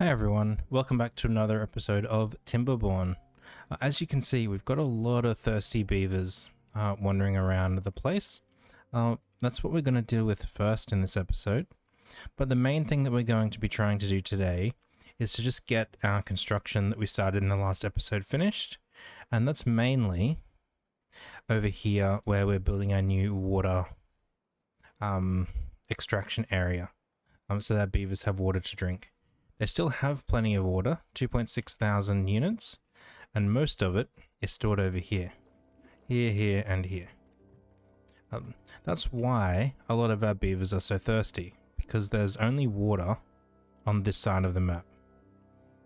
Hi everyone, welcome back to another episode of Timberborn. As you can see, we've got a lot of thirsty beavers wandering around the place. That's what we're going to deal with first in this episode. But the main thing that we're going to be trying to do today is to just get our construction that we started in the last episode finished. And that's mainly over here where we're building our new water extraction area. So that beavers have water to drink. They still have plenty of water, 2.6 thousand units, and most of it is stored over here. Here, and here. That's why a lot of our beavers are so thirsty, because there's only water on this side of the map.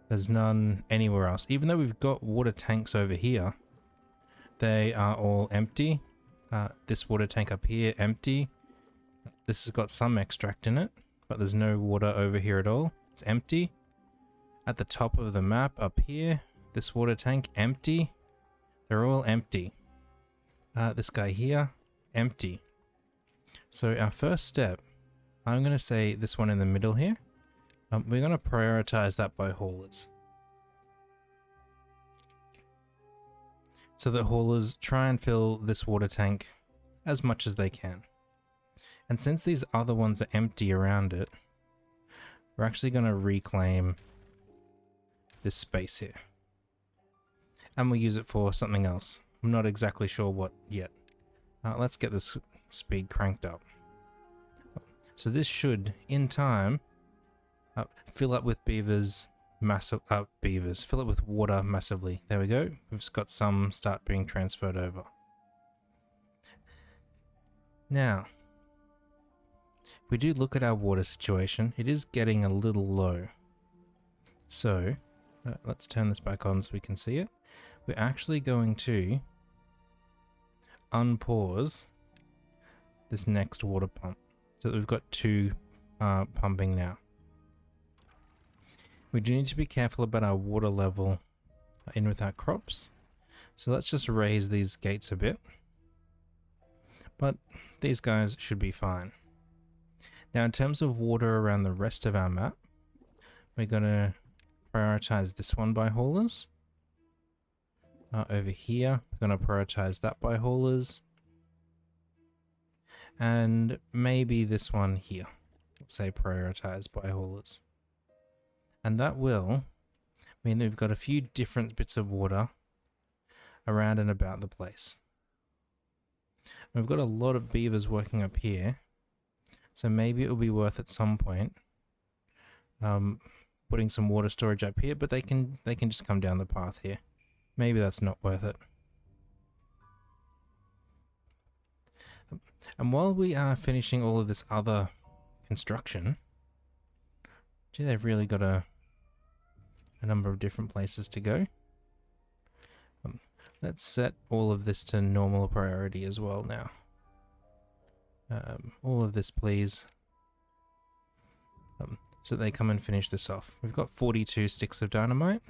There's none anywhere else. Even though we've got water tanks over here, they are all empty. This water tank up here, empty. This has got some extract in it, but there's no water over here at all. It's empty. At the top of the map up here, this water tank, empty. They're all empty. This guy here, empty. So our first step, I'm going to say this one in the middle here. We're going to prioritize that by haulers. So that haulers try and fill this water tank as much as they can. And since these other ones are empty around it, we're actually going to reclaim this space here. And we'll use it for something else. I'm not exactly sure what yet. Let's get this speed cranked up. So this should, in time, fill up with beavers, fill it with water massively. There we go. We've got some start being transferred over. Now, if we do look at our water situation, it is getting a little low. So, let's turn this back on so we can see it. We're actually going to unpause this next water pump so that we've got two pumping now. We do need to be careful about our water level in with our crops. So let's just raise these gates a bit. But these guys should be fine. Now in terms of water around the rest of our map, we're going to prioritize this one by haulers. Over here, we're going to prioritize that by haulers. And maybe this one here. Say prioritize by haulers. And that will mean that we've got a few different bits of water around and about the place. We've got a lot of beavers working up here. So maybe it will be worth at some point putting some water storage up here, but they can just come down the path here. Maybe that's not worth it. And while we are finishing all of this other construction, gee, they've really got a number of different places to go. Let's set all of this to normal priority as well now. All of this, please. So they come and finish this off. We've got 42 sticks of dynamite.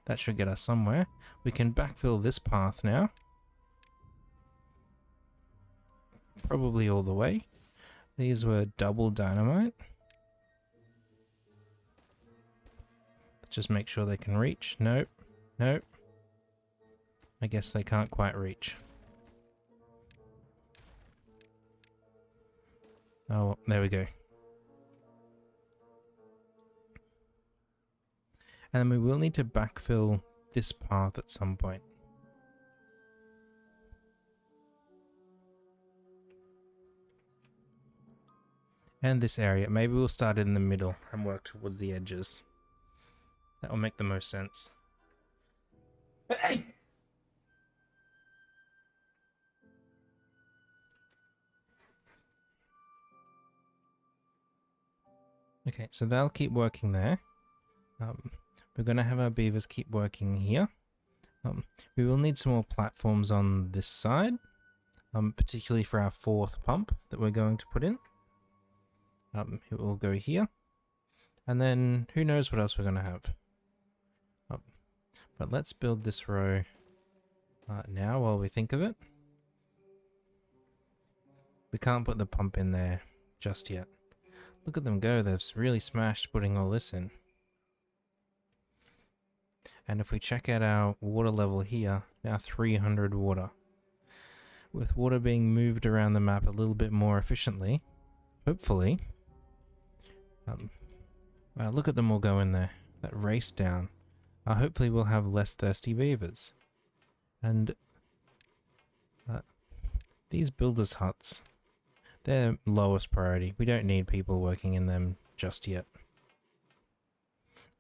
That should get us somewhere. We can backfill this path now. Probably all the way. These were double dynamite. Just make sure they can reach. Nope. Nope. I guess they can't quite reach. Oh, there we go. And then we will need to backfill this path at some point. And this area. Maybe we'll start in the middle and work towards the edges. That will make the most sense. Okay, so they'll keep working there. We're going to have our beavers keep working here. We will need some more platforms on this side, particularly for our fourth pump that we're going to put in. It will go here. And then who knows what else we're going to have. But let's build this row now while we think of it. We can't put the pump in there just yet. Look at them go, they've really smashed putting all this in. And if we check out our water level here, now 300 water. With water being moved around the map a little bit more efficiently, hopefully. Wow, look at them all go in there. That race down. Hopefully we'll have less thirsty beavers. And these builders' huts, they're lowest priority. We don't need people working in them just yet.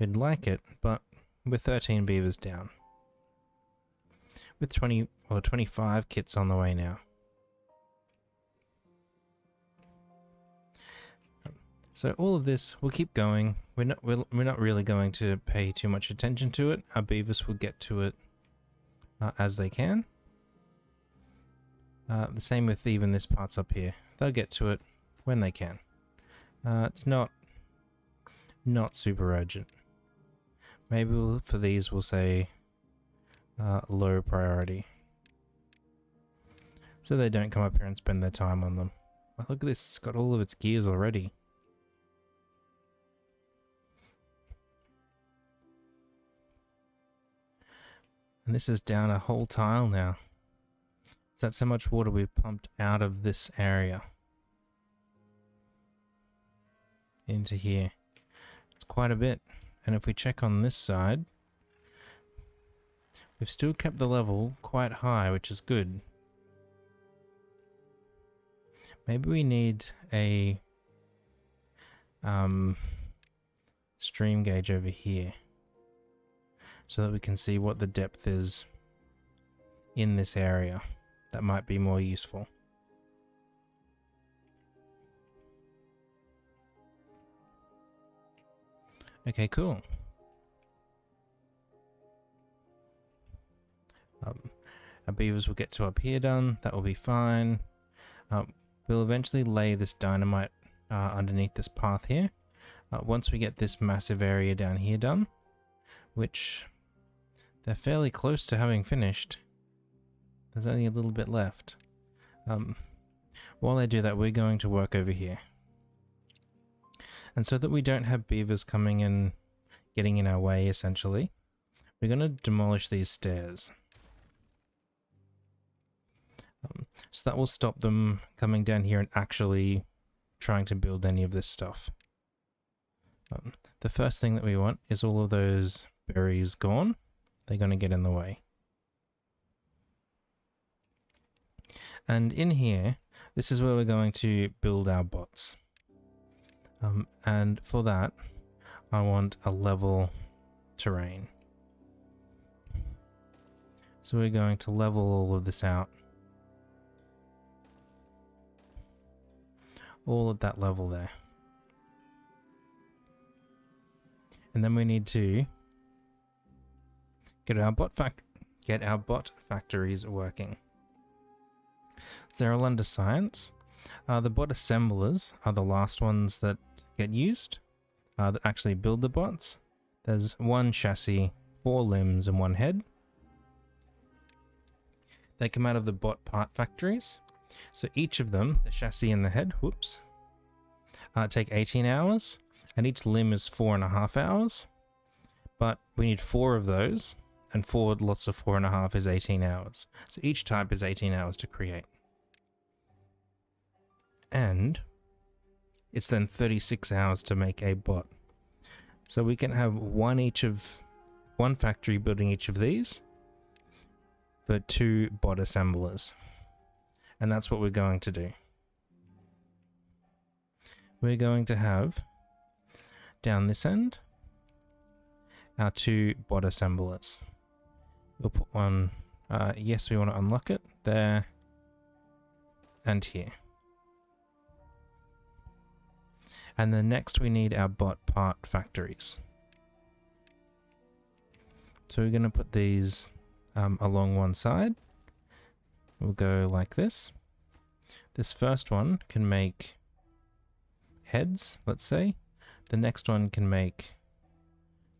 We'd like it, but we're 13 beavers down. With 20 or 25 kits on the way now. So all of this will keep going. We're not really going to pay too much attention to it. Our beavers will get to it as they can. The same with even this parts up here. They'll get to it when they can. It's not super urgent. Maybe for these we'll say low priority. So they don't come up here and spend their time on them. Oh, look at this, it's got all of its gears already. And this is down a whole tile now. So that's how much water we've pumped out of this area. Into here. It's quite a bit. And if we check on this side, we've still kept the level quite high, which is good. Maybe we need a stream gauge over here so that we can see what the depth is in this area. That might be more useful. Okay, cool. Our beavers will get to up here done. That will be fine. We'll eventually lay this dynamite underneath this path here. Once we get this massive area down here done, which they're fairly close to having finished. There's only a little bit left. While they do that, we're going to work over here. And so that we don't have beavers coming and getting in our way, essentially, we're going to demolish these stairs. So that will stop them coming down here and actually trying to build any of this stuff. The first thing that we want is all of those berries gone. They're going to get in the way. And in here, this is where we're going to build our bots. And for that, I want a level terrain. So we're going to level all of this out. All at that level there. And then we need to get our bot factories working. So they're all under science. The bot assemblers are the last ones that get used, that actually build the bots. There's one chassis, 4 limbs, and 1 head. They come out of the bot part factories. So each of them, the chassis and the head, take 18 hours, and each limb is 4.5 hours. But we need 4 of those, and 4 lots of 4.5 is 18 hours. So each type is 18 hours to create. And it's then 36 hours to make a bot. So we can have one factory building each of these for 2 bot assemblers. And that's what we're going to do. We're going to have down this end our 2 bot assemblers. We'll put one, yes, we want to unlock it there and here. And then next we need our bot part factories. So we're going to put these along one side. We'll go like this. This first one can make heads, let's say. The next one can make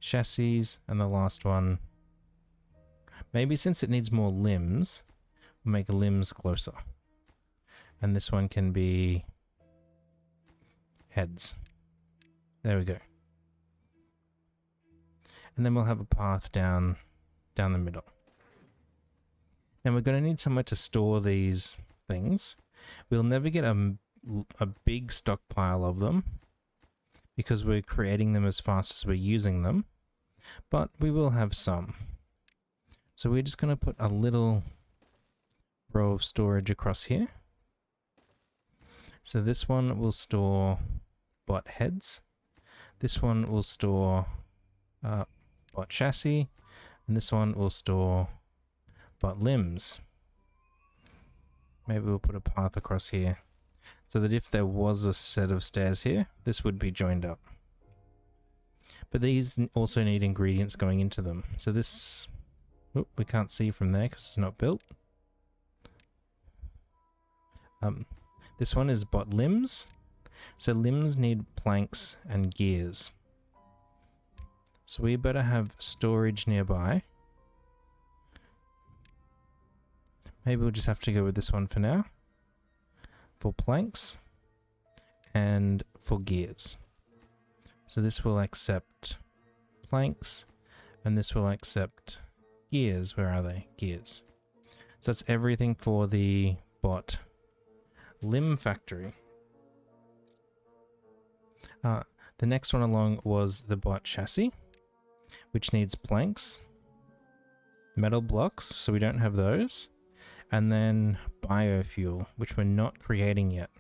chassis, and the last one, maybe since it needs more limbs, we'll make limbs closer. And this one can be heads. There we go. And then we'll have a path down the middle. Now we're going to need somewhere to store these things. We'll never get a big stockpile of them because we're creating them as fast as we're using them, but we will have some. So we're just going to put a little row of storage across here. So this one will store bot heads. This one will store bot chassis, and this one will store bot limbs. Maybe we'll put a path across here so that if there was a set of stairs here, this would be joined up. But these also need ingredients going into them. So this, oh, we can't see from there because it's not built. This one is bot limbs. So limbs need planks and gears. So we better have storage nearby. Maybe we'll just have to go with this one for now. For planks and for gears. So this will accept planks and this will accept gears. Where are they? Gears. So that's everything for the bot limb factory. The next one along was the bot chassis, which needs planks, metal blocks, so we don't have those, and then biofuel, which we're not creating yet.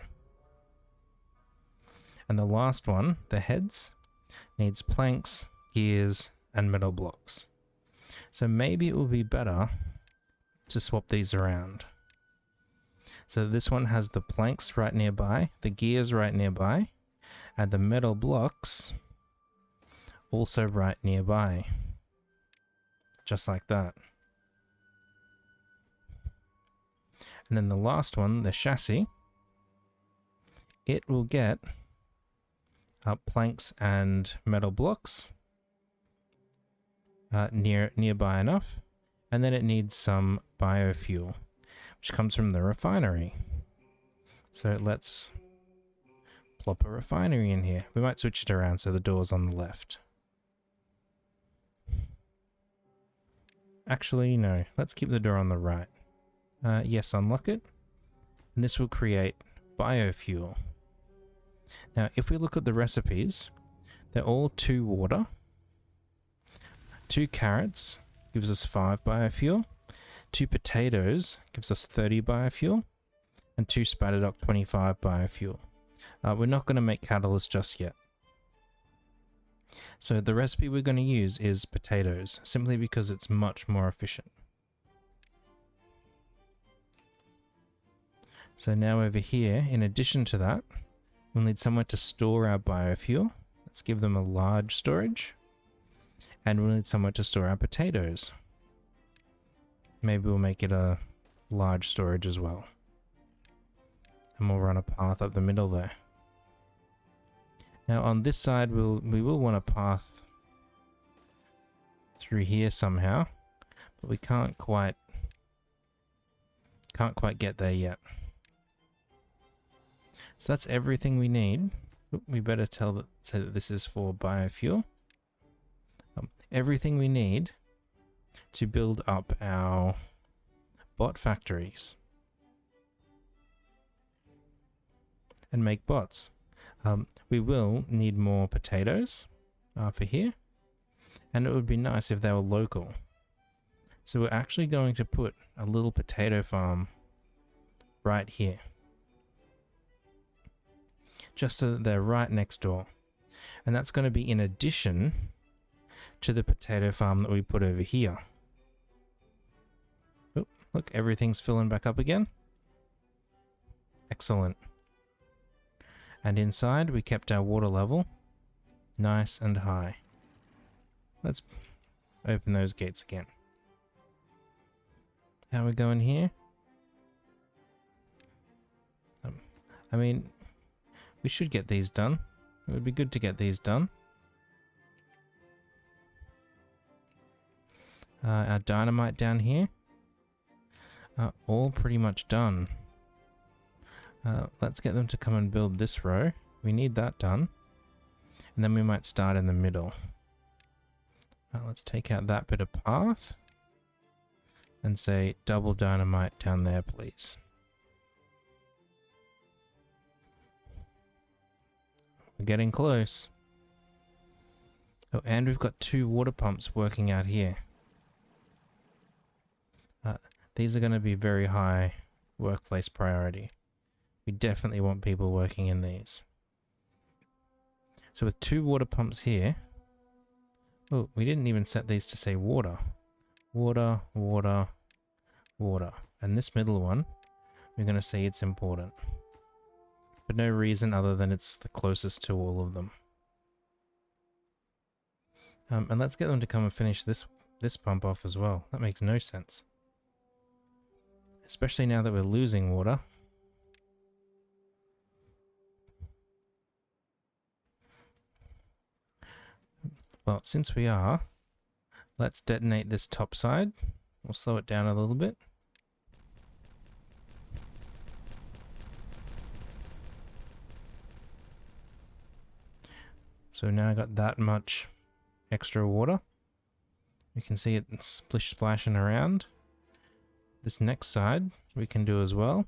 And the last one, the heads, needs planks, gears, and metal blocks. So maybe it will be better to swap these around. So this one has the planks right nearby, the gears right nearby, and the metal blocks also right nearby. Just like that. And then the last one, the chassis, it will get planks and metal blocks nearby enough, and then it needs some biofuel, which comes from the refinery. So let's plop a refinery in here. We might switch it around so the door's on the left. Actually, no. Let's keep the door on the right. Yes, unlock it. And this will create biofuel. Now, if we look at the recipes, they're all 2 water. 2 carrots gives us 5 biofuel. 2 potatoes gives us 30 biofuel. And 2 spatterdock 25 biofuel. We're not going to make catalyst just yet. So the recipe we're going to use is potatoes, simply because it's much more efficient. So now over here, in addition to that, we'll need somewhere to store our biofuel. Let's give them a large storage. And we'll need somewhere to store our potatoes. Maybe we'll make it a large storage as well. And we'll run a path up the middle there. Now on this side, we will want a path through here somehow, but we can't quite get there yet. So that's everything we need. We better say that this is for biofuel. Everything we need to build up our bot factories and make bots. We will need more potatoes for here, and it would be nice if they were local. So we're actually going to put a little potato farm right here, just so that they're right next door. And that's going to be in addition to the potato farm that we put over here. Oh, look, everything's filling back up again. Excellent. And inside we kept our water level nice and high. Let's open those gates again. How are we going here? I mean, we should get these done. It would be good to get these done. Our dynamite down here are all pretty much done. Let's get them to come and build this row. We need that done. And And then we might start in the middle. Let's take out that bit of path. And say double dynamite down there, please. We're getting close. Oh, and we've got 2 water pumps working out here. These are going to be very high workplace priority. We definitely want people working in these. So with 2 water pumps here... Oh, we didn't even set these to say water. Water, water, water. And this middle one, we're going to say it's important. For no reason other than it's the closest to all of them. And let's get them to come and finish this pump off as well. That makes no sense. Especially now that we're losing water. Well, since we are, let's detonate this top side. We'll slow it down a little bit. So now I got that much extra water. You can see it splish splashing around. This next side we can do as well.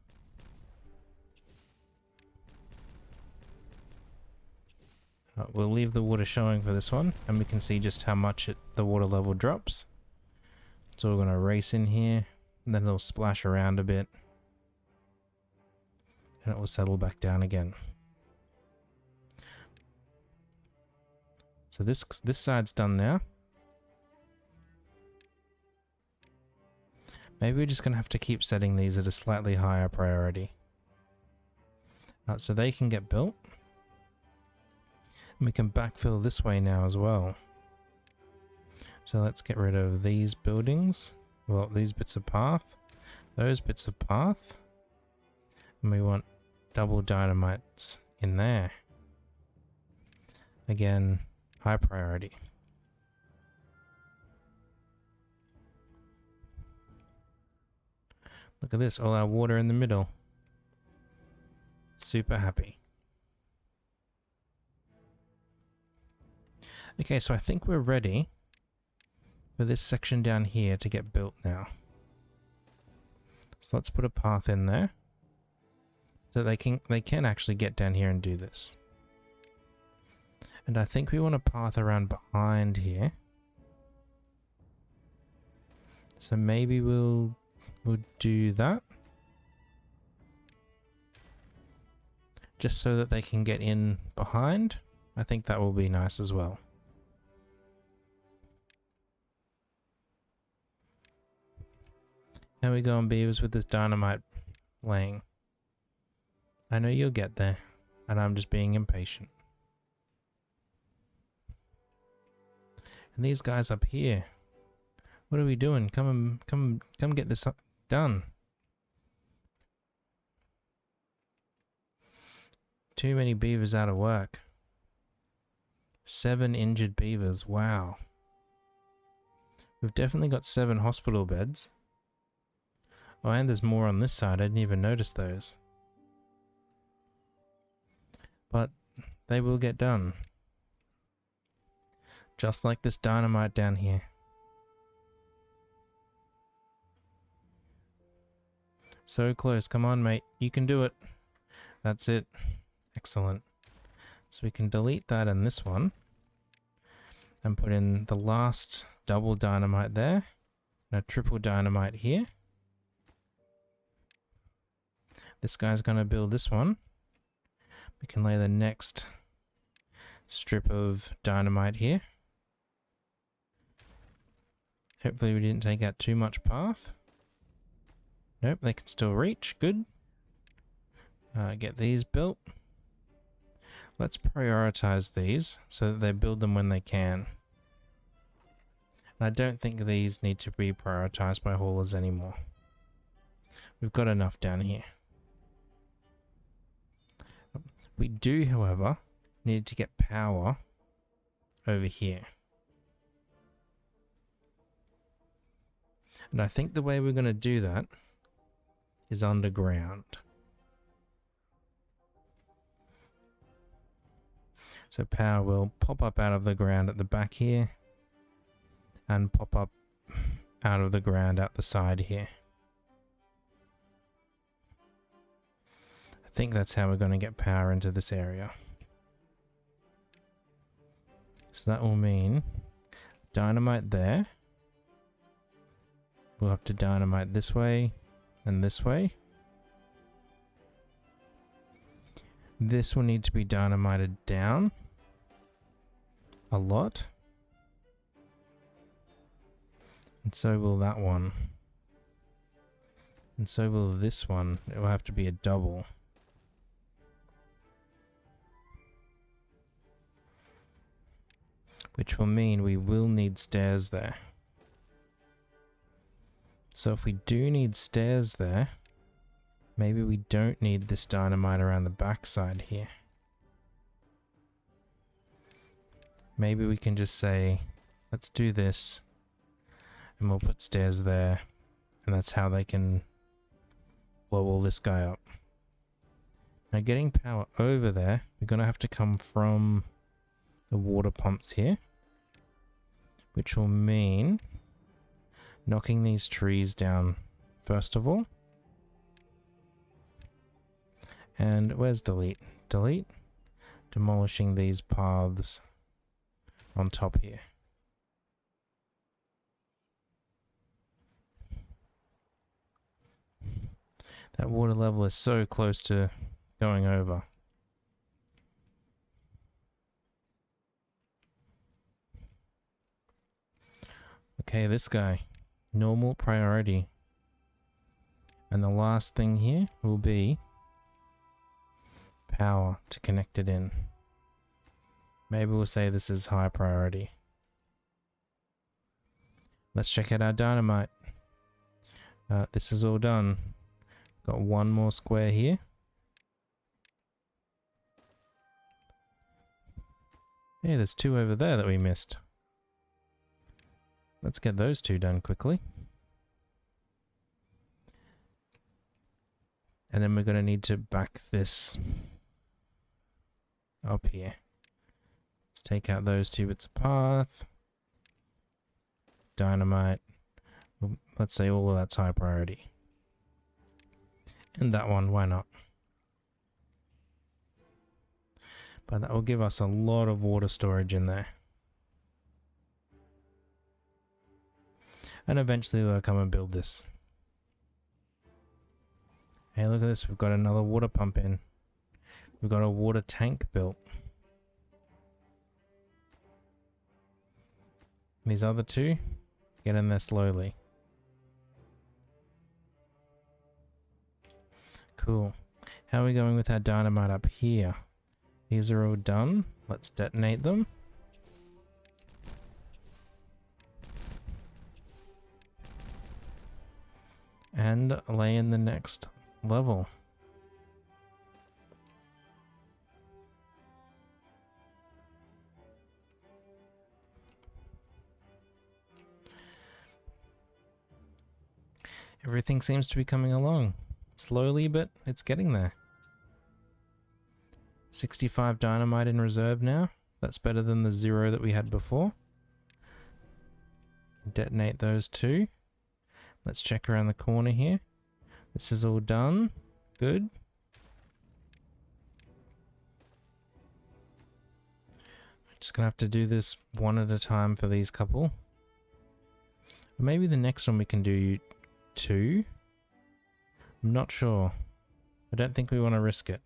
We'll leave the water showing for this one, and we can see just how much the water level drops. So we're going to race in here, and then it'll splash around a bit. And it will settle back down again. So this side's done now. Maybe we're just going to have to keep setting these at a slightly higher priority. So they can get built. And we can backfill this way now as well. So let's get rid of these buildings. Well, these bits of path. Those bits of path. And we want double dynamites in there. Again, high priority. Look at this, all our water in the middle. Super happy. Okay, so I think we're ready for this section down here to get built now. So let's put a path in there. So they can actually get down here and do this. And I think we want a path around behind here. So maybe we'll do that. Just so that they can get in behind. I think that will be nice as well. How we going, beavers, with this dynamite laying? I know you'll get there, and I'm just being impatient. And these guys up here, what are we doing? Come get this done. Too many beavers out of work. 7 injured beavers, wow. We've definitely got 7 hospital beds. Oh, and there's more on this side, I didn't even notice those. But they will get done. Just like this dynamite down here. So close, come on mate, you can do it. That's it. Excellent. So we can delete that in this one. And put in the last double dynamite there. And a triple dynamite here. This guy's going to build this one. We can lay the next strip of dynamite here. Hopefully we didn't take out too much path. Nope, they can still reach. Good. Get these built. Let's prioritize these so that they build them when they can. And I don't think these need to be prioritized by haulers anymore. We've got enough down here. We do, however, need to get power over here. And I think the way we're going to do that is underground. So power will pop up out of the ground at the back here and pop up out of the ground out the side here. I think that's how we're going to get power into this area. So that will mean dynamite there. We'll have to dynamite this way and this way. This will need to be dynamited down a lot. And so will that one. And so will this one. It will have to be a double. Which will mean we will need stairs there. So if we do need stairs there, maybe we don't need this dynamite around the back side here. Maybe we can just say, let's do this, and we'll put stairs there, and that's how they can blow all this guy up. Now getting power over there, we're going to have to come from the water pumps here, which will mean knocking these trees down first of all. And where's delete? Delete. Demolishing these paths on top here. That water level is so close to going over. Okay, this guy. Normal priority. And the last thing here will be power to connect it in. Maybe we'll say this is high priority. Let's check out our dynamite. This is all done. Got one more square here. Yeah, there's two over there that we missed. Let's get those two done quickly. And then we're going to need to back this up here. Let's take out those two bits of path. Dynamite. Well, let's say all of that's high priority. And that one, why not? But that will give us a lot of water storage in there. And eventually they'll come and build this. Hey, look at this. We've got another water pump in. We've got a water tank built. These other two, get in there slowly. Cool. How are we going with our dynamite up here? These are all done. Let's detonate them. And lay in the next level. Everything seems to be coming along. Slowly, but it's getting there. 65 dynamite in reserve now. That's better than the 0 that we had before. Detonate those two. Let's check around the corner here. This is all done. Good. I'm just gonna have to do this one at a time for these couple. Or maybe the next one we can do 2. I'm not sure. I don't think we want to risk it.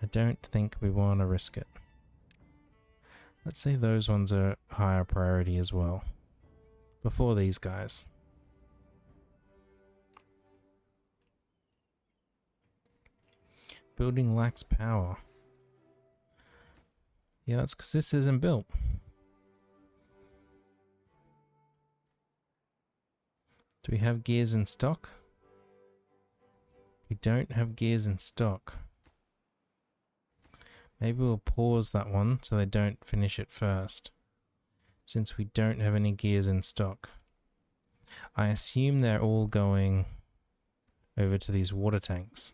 I don't think we want to risk it. Let's say those ones are higher priority as well. Before these guys. Building lacks power. Yeah, that's because this isn't built. Do we have gears in stock? We don't have gears in stock. Maybe we'll pause that one so they don't finish it first. Since we don't have any gears in stock. I assume they're all going over to these water tanks.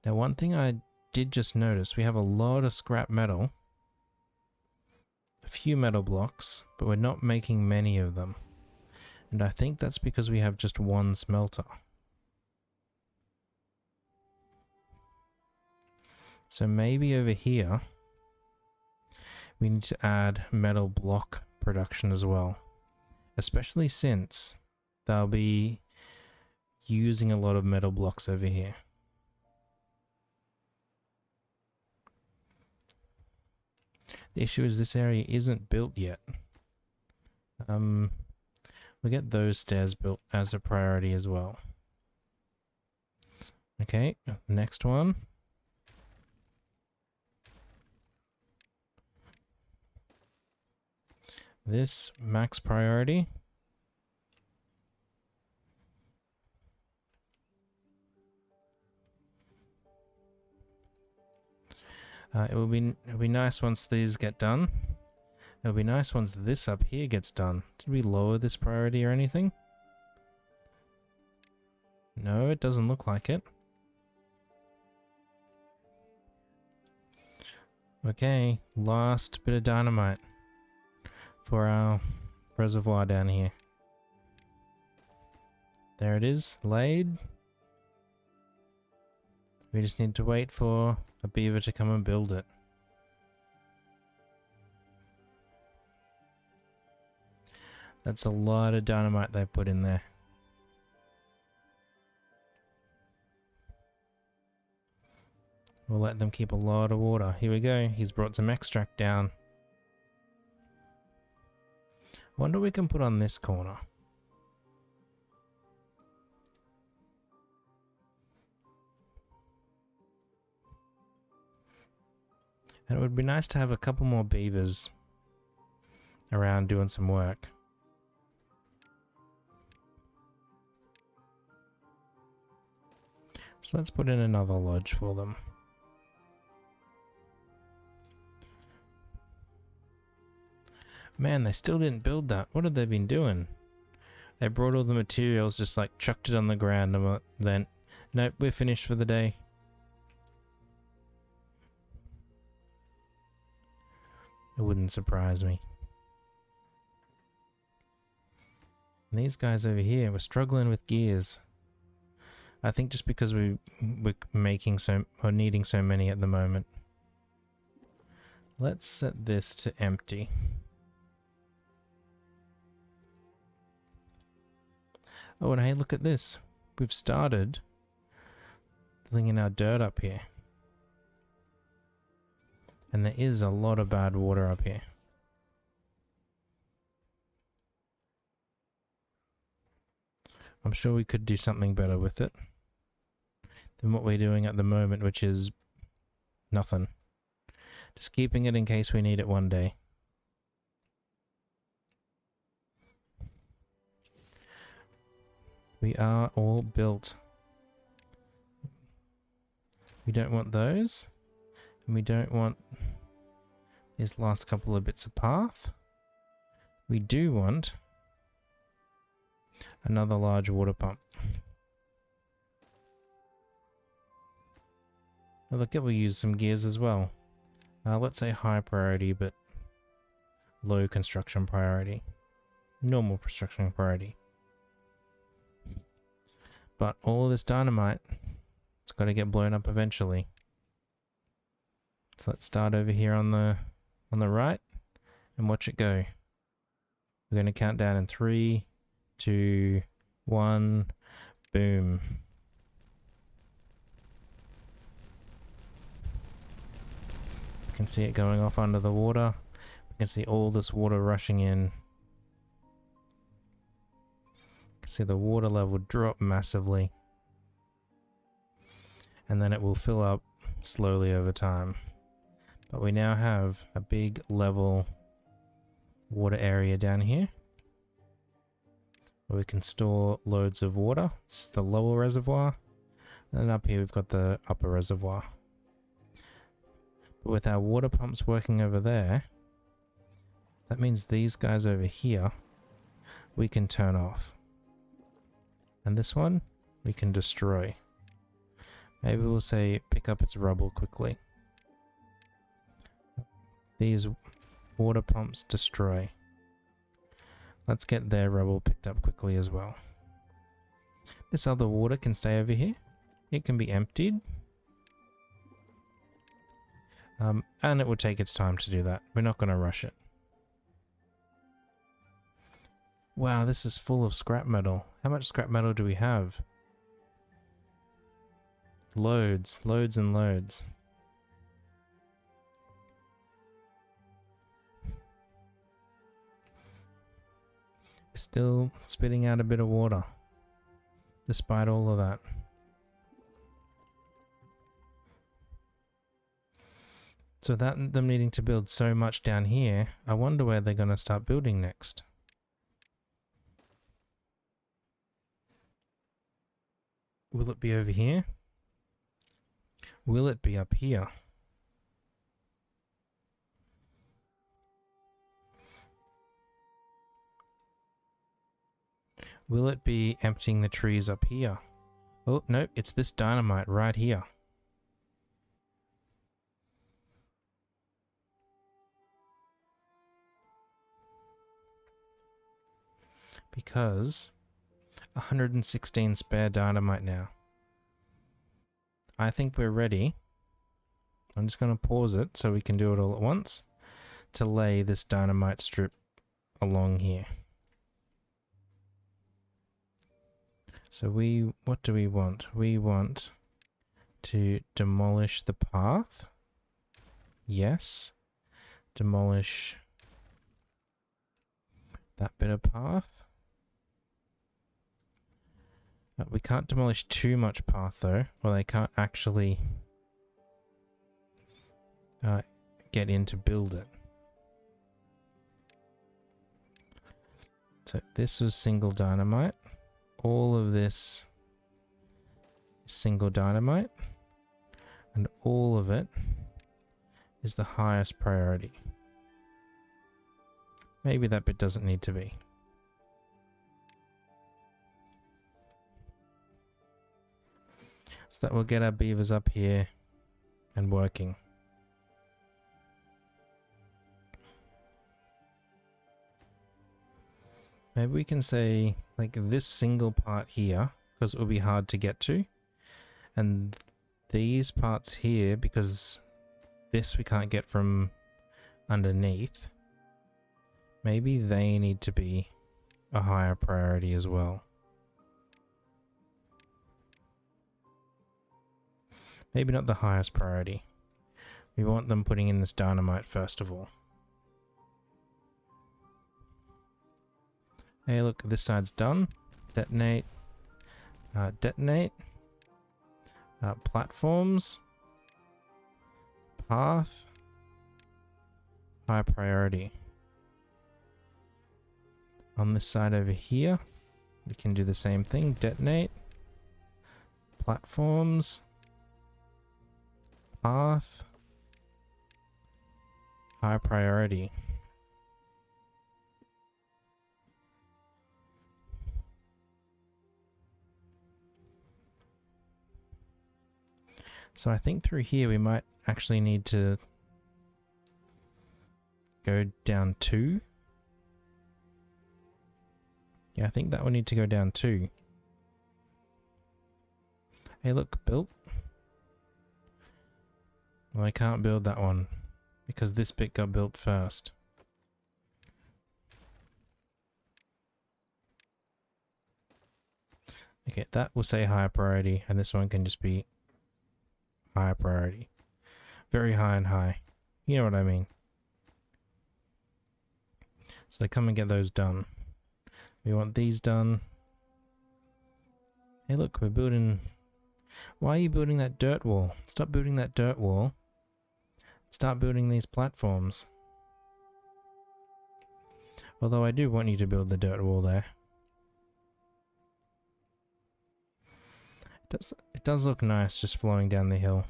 Now, one thing I did just notice, we have a lot of scrap metal. A few metal blocks, but we're not making many of them. And I think that's because we have just one smelter. So maybe over here, we need to add metal block production as well. Especially since they'll be using a lot of metal blocks over here. The issue is this area isn't built yet. We'll get those stairs built as a priority as well. Okay, next one. This max priority. It'll be nice once these get done. It'll be nice once this up here gets done. Did we lower this priority or anything? No, it doesn't look like it. Okay, last bit of dynamite for our reservoir down here. There it is, laid. We just need to wait for a beaver to come and build it. That's a lot of dynamite they put in there. We'll let them keep a lot of water. Here we go. He's brought some extract down. Wonder what we can put on this corner. And it would be nice to have a couple more beavers around doing some work. So let's put in another lodge for them. Man, they still didn't build that. What have they been doing? They brought all the materials, just like chucked it on the ground and then, nope, we're finished for the day. It wouldn't surprise me. And these guys over here were struggling with gears. I think just because we're making or needing so many at the moment. Let's set this to empty. Oh, and hey, look at this. We've started flinging our dirt up here. And there is a lot of bad water up here. I'm sure we could do something better with it than what we're doing at the moment, which is nothing. Just keeping it in case we need it one day. We are all built. We don't want those. And we don't want these last couple of bits of path. We do want another large water pump. Oh, look, it will use some gears as well. Let's say high priority, but low construction priority. Normal construction priority. But all of this dynamite, it's got to get blown up eventually. So let's start over here on the right and watch it go. We're going to count down in 3, 2, 1, boom. You can see it going off under the water. You can see all this water rushing in. You can see the water level drop massively. And then it will fill up slowly over time. But we now have a big level water area down here where we can store loads of water. This is the lower reservoir. And up here we've got the upper reservoir. But with our water pumps working over there, that means these guys over here we can turn off. And this one we can destroy. Maybe we'll say pick up its rubble quickly. These water pumps destroy. Let's get their rubble picked up quickly as well. This other water can stay over here. It can be emptied. And it will take its time to do that. We're not going to rush it. Wow, this is full of scrap metal. How much scrap metal do we have? Loads, loads and loads. We're still spitting out a bit of water, despite all of that. So that them needing to build so much down here, I wonder where they're going to start building next. Will it be over here? Will it be up here? Will it be emptying the trees up here? Oh, no, it's this dynamite right here. Because 116 spare dynamite now. I think we're ready. I'm just going to pause it so we can do it all at once to lay this dynamite strip along here. So what do we want? We want to demolish the path. Yes. Demolish that bit of path. We can't demolish too much path though, or they can't actually get in to build it. So this was single dynamite. All of this is single dynamite. And all of it is the highest priority. Maybe that bit doesn't need to be. So that will get our beavers up here and working. Maybe we can say like this single part here, because it will be hard to get to. And these parts here, because this we can't get from underneath. Maybe they need to be a higher priority as well. Maybe not the highest priority. We want them putting in this dynamite first of all. Hey, look, this side's done. Detonate. Detonate. Platforms. Path. High priority. On this side over here, we can do the same thing. Detonate. Platforms. Path. High priority. So I think through here we might actually need to go down 2. Yeah, I think that will need to go down 2. Hey, look, built. Well, I can't build that one because this bit got built first. Okay, that will say higher priority, and this one can just be higher priority. Very high and high. You know what I mean. So they come and get those done. We want these done. Hey look, we're building... Why are you building that dirt wall? Stop building that dirt wall. Start building these platforms. Although I do want you to build the dirt wall there. It does look nice just flowing down the hill.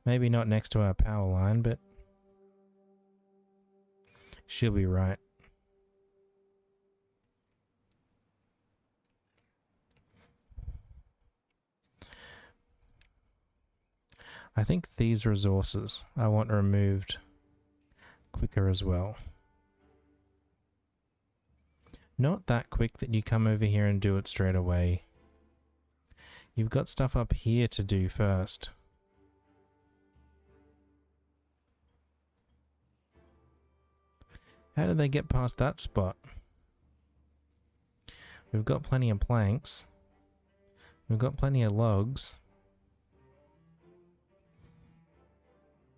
Maybe not next to our power line, but she'll be right. I think these resources I want removed quicker as well. Not that quick that you come over here and do it straight away. You've got stuff up here to do first. How did they get past that spot? We've got plenty of planks. We've got plenty of logs.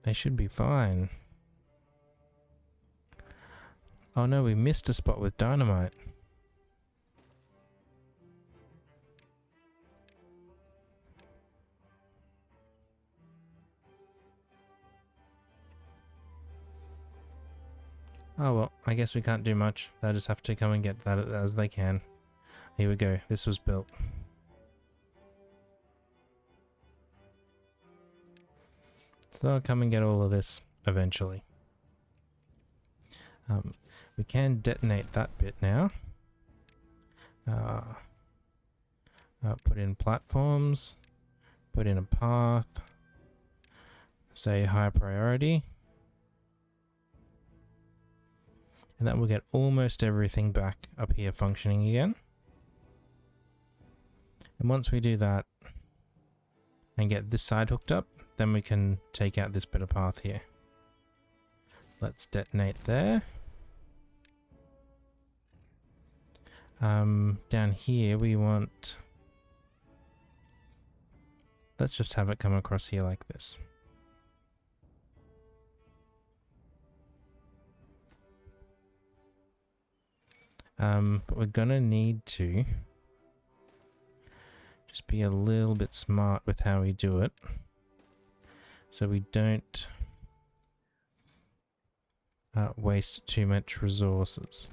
They should be fine. Oh no, we missed a spot with dynamite. Oh well, I guess we can't do much. They'll just have to come and get that as they can. Here we go. This was built. So they'll come and get all of this eventually. We can detonate that bit now. Put in platforms. Put in a path. Say high priority. And that will get almost everything back up here functioning again. And once we do that and get this side hooked up, then we can take out this bit of path here. Let's detonate there. Down here we want... Let's just have it come across here like this. But we're gonna need to just be a little bit smart with how we do it, so we don't waste too much resources.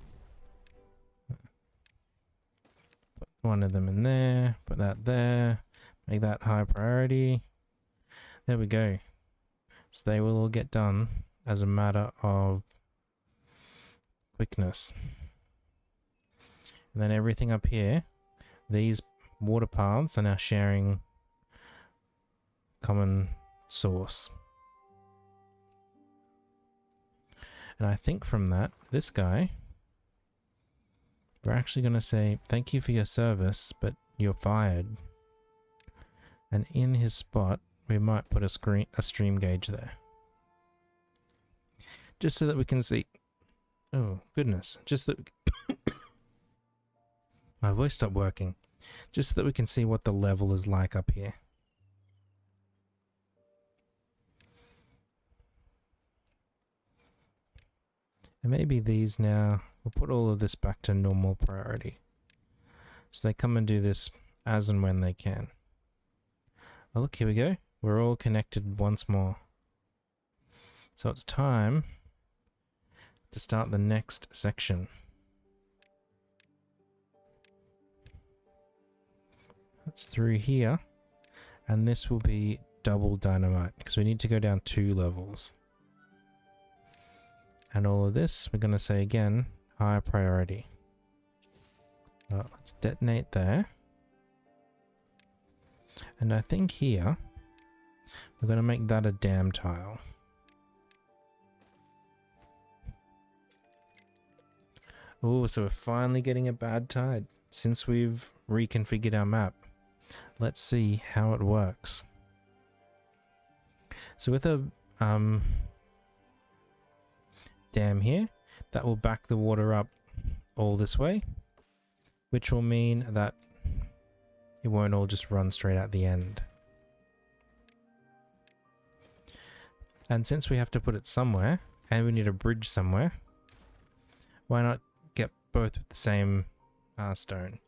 Put one of them in there, put that there, make that high priority. There we go. So they will all get done as a matter of quickness. And then everything up here, these water paths are now sharing common source. And I think from that, this guy, we're actually going to say, thank you for your service, but you're fired. And in his spot, we might put a stream gauge there. Just so that we can see... Oh, goodness. Just that... My voice stopped working. Just so that we can see what the level is like up here. And maybe these now, we'll put all of this back to normal priority. So they come and do this as and when they can. Oh look, here we go. We're all connected once more. So it's time to start the next section. It's through here, and this will be double dynamite because we need to go down 2 levels. And all of this, we're going to say again, high priority. Let's detonate there. And I think here, we're going to make that a dam tile. Oh, so we're finally getting a bad tide since we've reconfigured our map. Let's see how it works. So with a dam here, that will back the water up all this way, which will mean that it won't all just run straight out the end. And since we have to put it somewhere, and we need a bridge somewhere, why not get both with the same stone?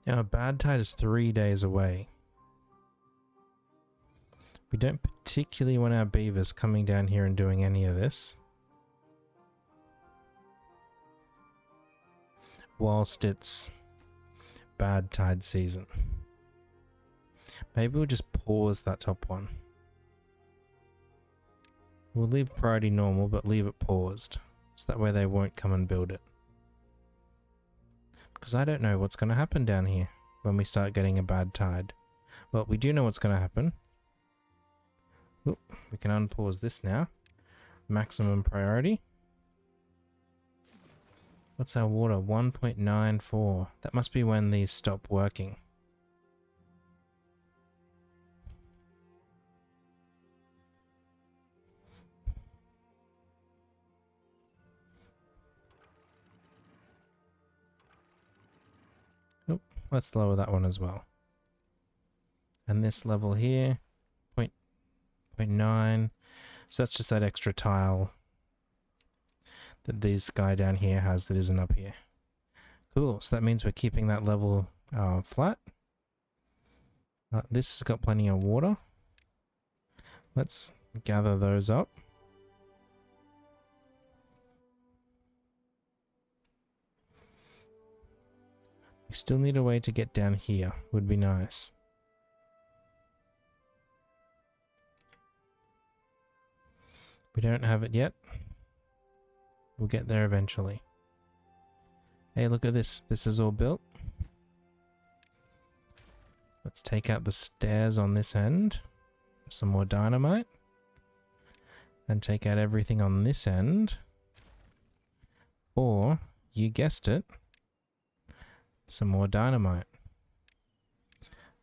Now a bad tide is 3 days away. We don't particularly want our beavers coming down here and doing any of this whilst it's bad tide season. Maybe we'll just pause that top one. We'll leave priority normal, but leave it paused, so that way they won't come and build it. Because I don't know what's going to happen down here when we start getting a bad tide. Well, we do know what's going to happen. Oop, we can unpause this now. Maximum priority. What's our water? 1.94. That must be when these stop working. Oop, let's lower that one as well. And this level here, 0.9. So that's just that extra tile that this guy down here has that isn't up here. Cool, so that means we're keeping that level flat. This has got plenty of water. Let's gather those up. We still need a way to get down here, would be nice. We don't have it yet. We'll get there eventually. Hey, look at this. This is all built. Let's take out the stairs on this end. Some more dynamite. And take out everything on this end. Or, you guessed it, some more dynamite.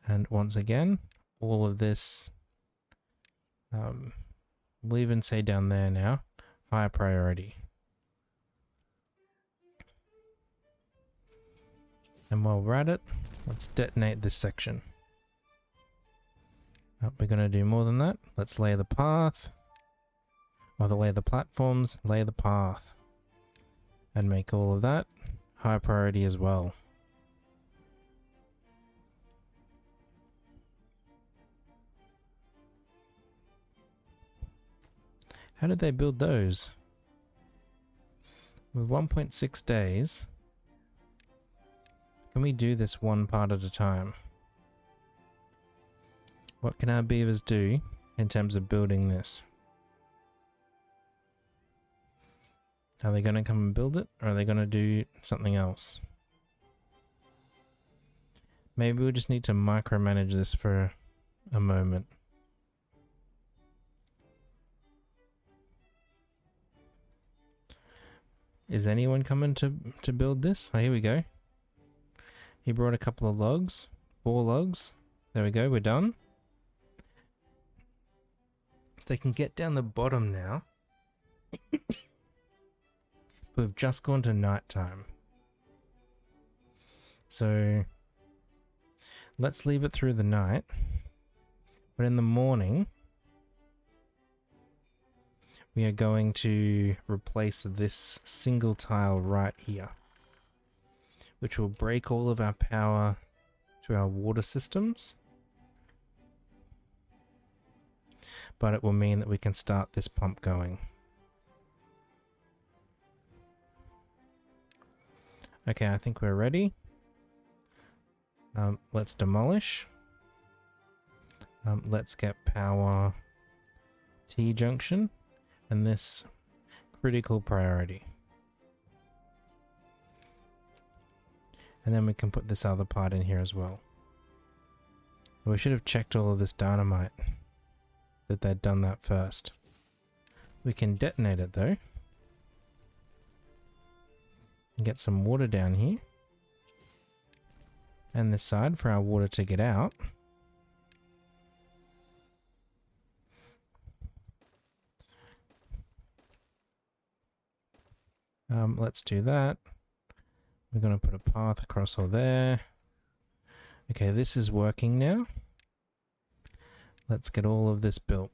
And once again, all of this, we'll even say down there now, high priority. And while we're at it, let's detonate this section. We're going to do more than that. Let's lay the path. Or lay the platforms, lay the path. And make all of that high priority as well. How did they build those? With 1.6 days, can we do this one part at a time? What can our beavers do in terms of building this? Are they going to come and build it, or are they going to do something else? Maybe we just need to micromanage this for a moment. Is anyone coming to build this? Oh, here we go. He brought a couple of logs. 4 logs. There we go, we're done. So they can get down the bottom now. We've just gone to nighttime. So let's leave it through the night. But in the morning, we are going to replace this single tile right here, which will break all of our power to our water systems. But it will mean that we can start this pump going. Okay, I think we're ready. Let's demolish. Let's get power T junction and this critical priority. And then we can put this other part in here as well. We should have checked all of this dynamite, that they'd done that first. We can detonate it though. And get some water down here. And this side for our water to get out. Let's do that. We're going to put a path across all there. Okay, this is working now. Let's get all of this built.